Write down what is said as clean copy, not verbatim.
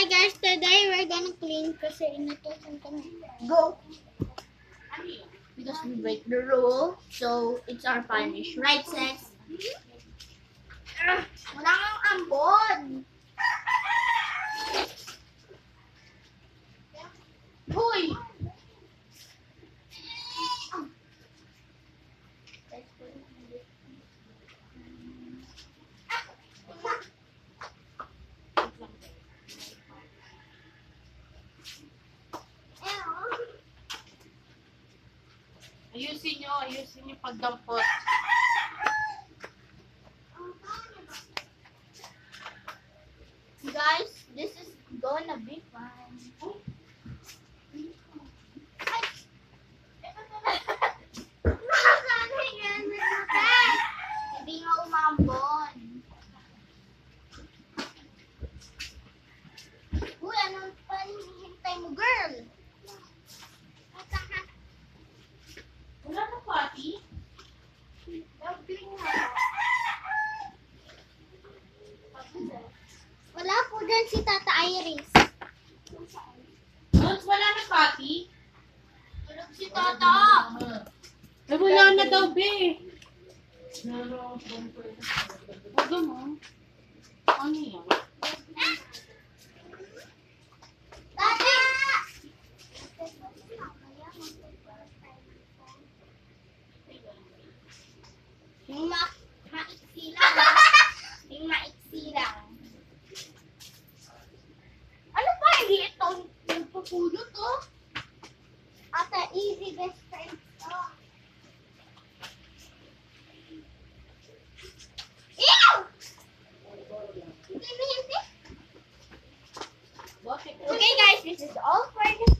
guys, today we're gonna clean kasi inutusan kami. Go! Because we break the rule, so it's our punish. Right, Sex? Wala kang ambon! Hoy! Ayusin nyo pagdampot. Guys, this is gonna be fun. Hindi nga umambon. Uy, anong panihintay mo, girl? Wala na pati? Wala po dyan si Tata Iris. Mons, wala na pati? Tulog si Tata. Eh, wala na daw, be. Huwag mo. Ano yan? Tata! Yung maiksi lang. Yung maiksi lang. Ano ba? Hindi ito nagpupulot, oh. Ata, easy best friend. Oh. Ew! Hindi. Okay guys, this is all for this